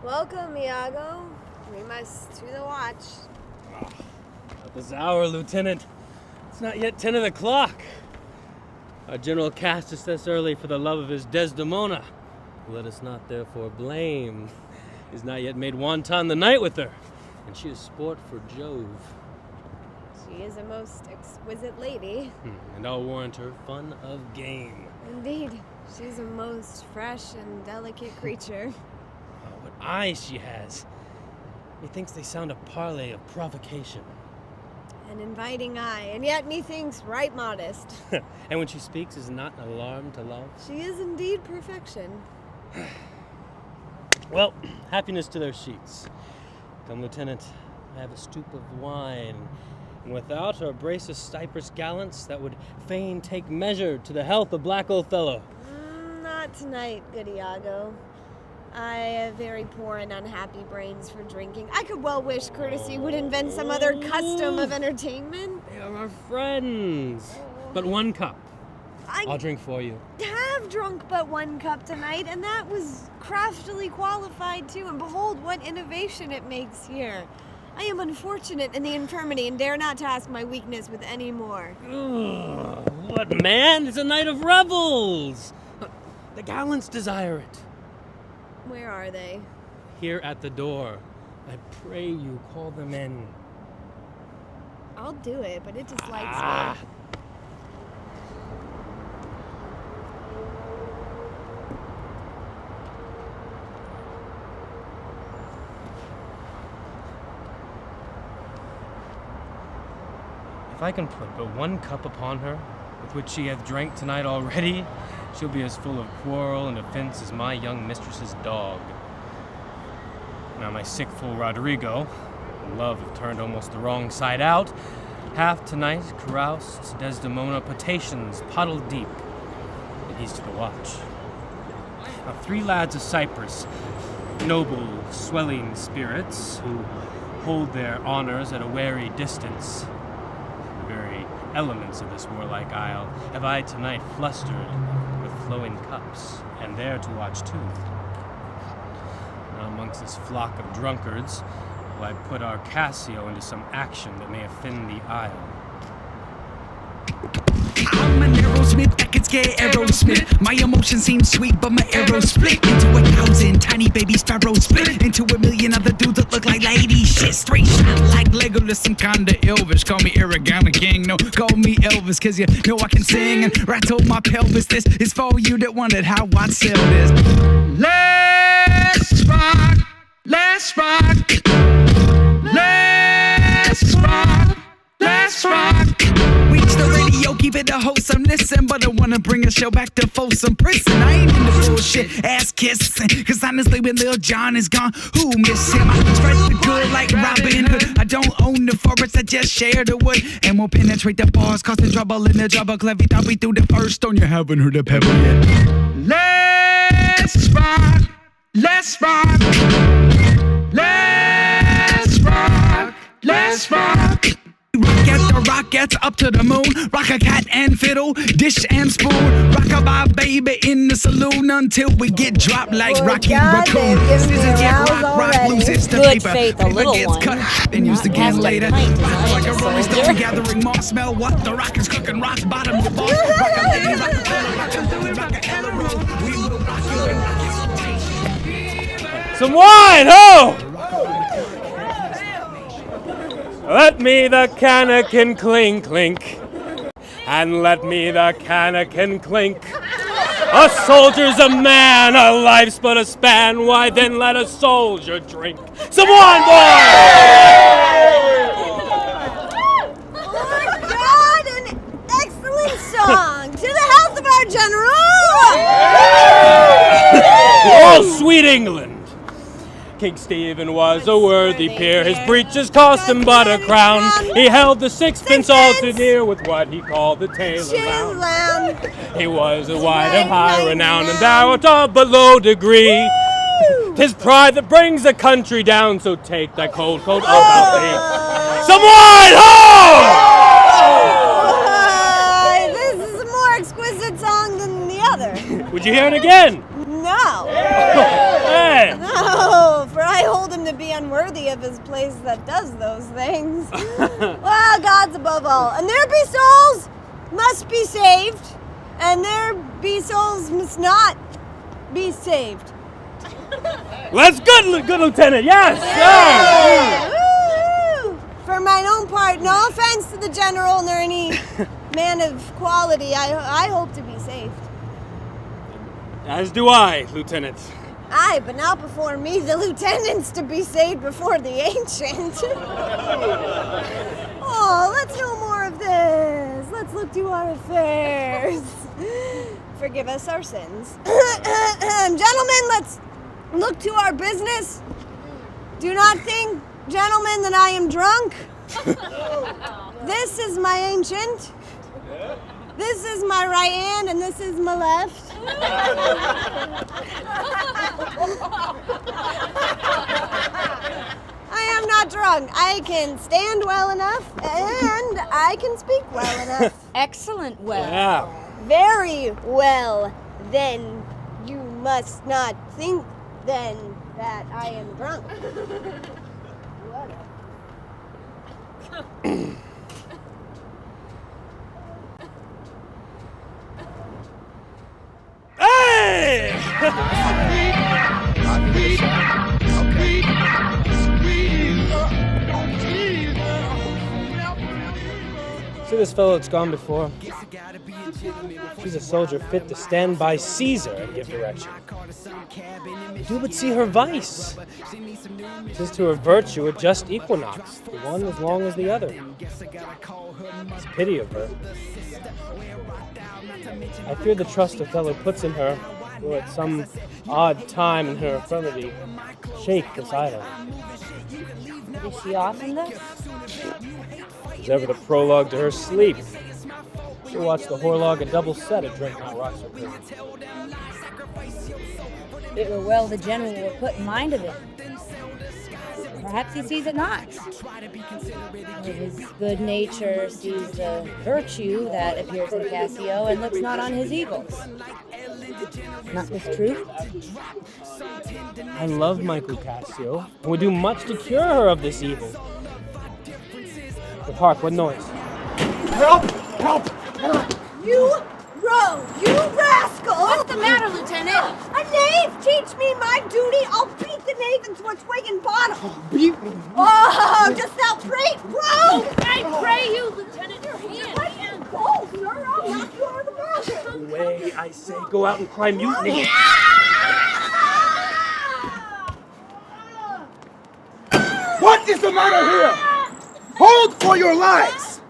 Welcome, IAGO. We must to the watch. At this hour, Lieutenant. It's not yet 10 o'clock. Our general cast us this early for the love of his Desdemona. Let us not therefore blame. He's not yet made wanton the night with her, and she is sport for Jove. She is a most exquisite lady. And I'll warrant her fun of game. Indeed, she's a most fresh and delicate creature. Oh, what eyes she has. Methinks they sound a parley of provocation. An inviting eye, and yet methinks right modest. And when she speaks, is not an alarm to love? She is indeed perfection. Well, happiness to their sheets. Come, Lieutenant, I have a stoop of wine, and without are a brace of CYPRUS gallants that would fain take measure to the health of black Othello. Not tonight, good IAGO. I have very poor and unhappy brains for drinking. I could well wish courtesy would invent some other custom of entertainment. They are our friends. But one cup. I'll drink for you. Have drunk but one cup tonight, and that was craftily qualified too, and behold what innovation it makes here. I am unfortunate in the infirmity and dare not task my weakness with any more. What, man? It's a night of revels! The gallants desire it. Where are they? Here at the door. I pray you, call them in. I'll do it, but it dislikes me. If I can put but one cup upon her, with which she hath drank tonight already, she'll be as full of quarrel and offense as my young mistress's dog. Now my sick fool Roderigo, in love have turned almost the wrong side out, hath tonight caroused Desdemona potations puddle deep, and he's to the watch. Now 3 lads of Cyprus, noble, swelling spirits, who hold their honors at a wary distance, elements of this warlike isle, have I tonight flustered with flowing cups, and there to watch too. Now amongst this flock of drunkards, will I put our CASSIO into some action that may offend the isle. I'm an Aerosmith that can scare Aerosmith. My emotions seem sweet, but my arrows split into 1,000 tiny baby sparrows, split into 1,000,000 other dudes that look like ladies. Shit, straight shot like Legolas, some kinda Elvish. Call me Aragana King, no, call me Elvis, cause you know I can sing and rattle my pelvis. This is for you that wondered how I'd sell this. Let's rock, let's rock, let's rock, let's rock. Reach the radio, keep it a wholesome listen, but I wanna bring a show back to Folsom Prison. I ain't in the bullshit, ass kissing, cause honestly when Lil Jon is gone, who miss him? I spread the good like Robin Hood. I don't own the forest, I just share the wood, and we'll penetrate the bars, causing trouble in the trouble. Clevy thought we through the first stone, you haven't heard the pebble yet. Let's rock, let's rock, let's rock, let's rock. Rock at the Rockettes up to the moon. Rock a cat and fiddle, dish and spoon. Rock a bye baby in the saloon until we get dropped like Rocky Raccoon. Scissors get rock, loses the Good paper. faith, a Paper little gets one. cut and used again later. Pint, Rock like a rolling stone soldier. gathering moss. Smell what the rock is cooking. Rock bottom the boss. Rock a lady, rock a fella, rock a Louie, rock a Elleroo. We will rock you and rock your Some wine, ho! Let me the cannikin clink, clink, and let me the cannikin clink. A soldier's a man, a life's but a span, why then let a soldier drink. Some wine, boy! Oh God, an excellent song! To the health of our general! Oh, sweet England! King Stephen was a worthy peer. His breeches cost him but a crown. He held the sixpence all too near with what he called the tailor round. He was a wight of high renown, and thou art of but low degree. 'Tis pride that brings the country down, so take thy cold coat about thee. Some wine, ho! This is a more exquisite song than the other. Would you hear it again? No. Hey! No, for I hold him to be unworthy of his place that does those things. Well, God's above all. And there be souls must be saved, and there be souls must not be saved. Well, that's good, Lieutenant. Yes, sir. Woo! For mine own part, no offense to the general nor any man of quality, I hope to be saved. As do I, Lieutenant. Aye, but not before me, the lieutenant's to be saved before the ancient. Oh, let's know more of this. Let's look to our affairs. Forgive us our sins. Gentlemen, let's look to our business. Do not think, gentlemen, that I am drunk. This is my ancient. This is my right hand, and this is my left. I am not drunk. I can stand well enough, and I can speak well enough. Excellent well. Yeah. Very well. Then you must not think then that I am drunk. Hey! See this fellow that's gone before? She's a soldier fit to stand by Caesar and give direction. Do but see her vice. 'Tis to her virtue a just equinox, the one as long as the other. It's pity of her. I fear the trust Othello puts in her will at some odd time in her infirmity shake this idol. Is she often thus? Is ever the prologue to her sleep. She'll watch the horlog a double set of drink now rocks her cream. It were well the general were put in mind of it. Perhaps he sees it not. Or his good nature sees the virtue that appears in Cassio and looks not on his evils. Not this truth? I love Michael Cassio and would do much to cure her of this evil. But hark, what noise? Help! Help! You rogue! You rascal! What's the matter, Lieutenant? A knave! Teach me my duty! I'll beat the knave into a twig and bottom! Beat me! Oh, dost thou prate, rogue! I pray you, Lieutenant, your hand. Oh, sir, I'll knock you over the mountain! Away, I say, go out and cry mutiny. What is the matter here? Hold for your lives!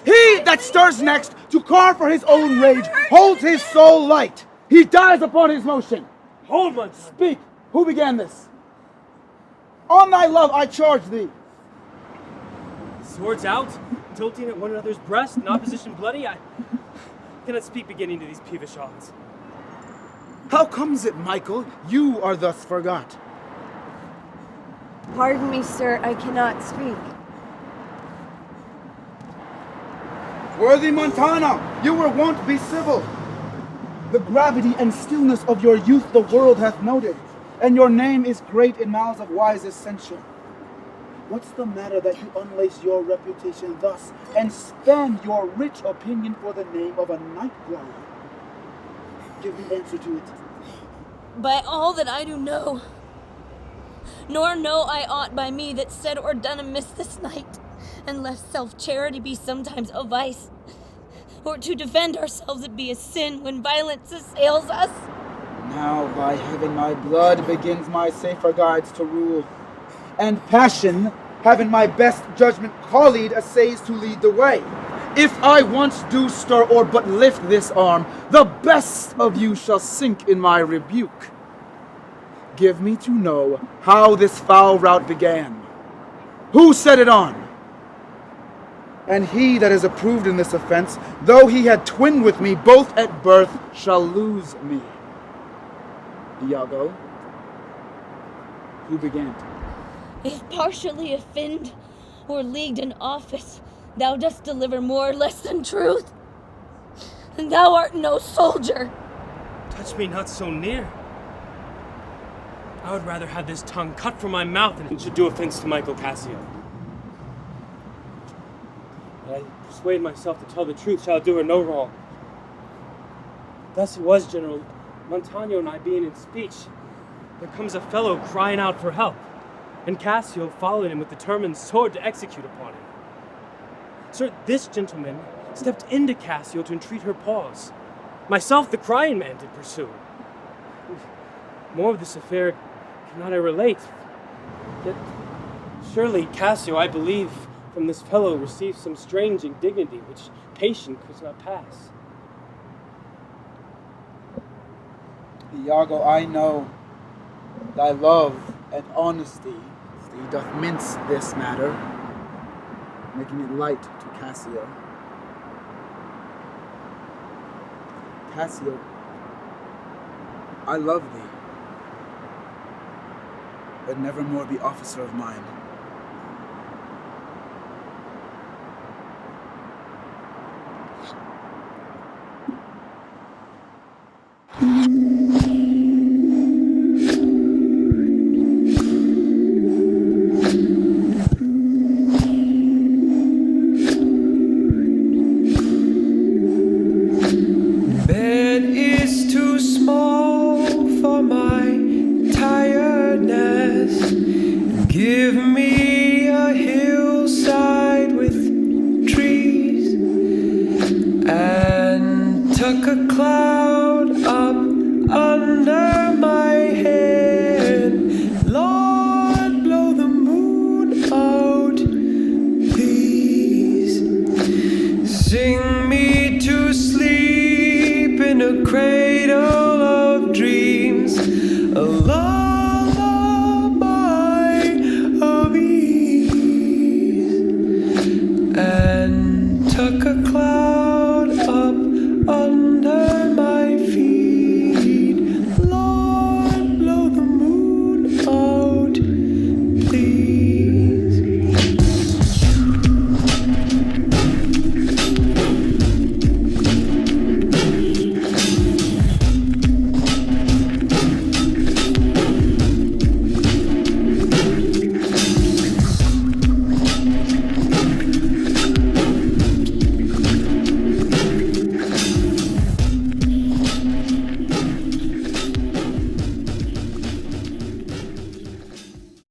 He that stirs next to carve for his own rage holds his soul light. He dies upon his motion. Hold, man. Speak. Who began this? On thy love I charge thee. Swords out, tilting at one another's breast, in opposition bloody, I cannot speak beginning to these peevish odds. How comes it, Michael, you are thus forgot? Pardon me, sir, I cannot speak. Worthy Montano, you were wont be civil. The gravity and stillness of your youth the world hath noted, and your name is great in mouths of wisest censure. What's the matter that you unlace your reputation thus, and spend your rich opinion for the name of a night blower? Give me answer to it. By all that I do know, nor know I aught by me that said or done amiss this night, and left self-charity be sometimes a vice, or to defend ourselves it be a sin when violence assails us. Now, by heaven, my blood begins my safer guides to rule, and passion, having my best judgment colleague, essays to lead the way. If I once do stir or but lift this arm, the best of you shall sink in my rebuke. Give me to know how this foul rout began. Who set it on? And he that is approved in this offense, though he had twinned with me both at birth, shall lose me. IAGO, who began? If partially offend or leagued in office, thou dost deliver more or less than truth, and thou art no soldier. Touch me not so near. I would rather have this tongue cut from my mouth than it should do offense to Michael Cassio. But I persuade myself to tell the truth shall do her no wrong. Thus it was, General. Montano and I being in speech, there comes a fellow crying out for help, and Cassio followed him with determined sword to execute upon him. Sir, this gentleman stepped into Cassio to entreat her pause. Myself, the crying man, did pursue. More of this affair cannot I relate. Yet, surely Cassio, I believe, from this fellow received some strange indignity which patience could not pass. Iago, I know thy love and honesty doth mince this matter, making it light to Cassio. Cassio, I love thee, but never more be officer of mine. Bed is too small for my tiredness. Give me a hillside with trees and tuck a cloud up under my